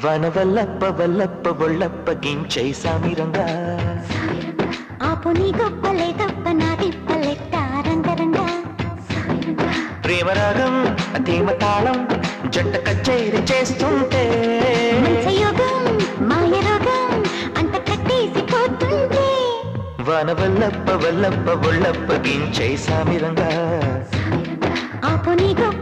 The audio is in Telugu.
వనవల్లప్ప వల్లప్ప ఒళ్ళప్ప గించై సామిరంగా ఆపు నీ గొప్పలే తప్ప నా తిప్పలెట్ట రంగరంగా ప్రేమరాగం ధీమ తాళం జంట కచేరి చేస్తుంటే మంచయోగం మాయ రోగం అంత కట్టేసిపోతుంటే వనవల్లప్ప వల్లప్ప ఒళ్ళప్ప గించై సామిరంగా ఆపు నీ గొప్ప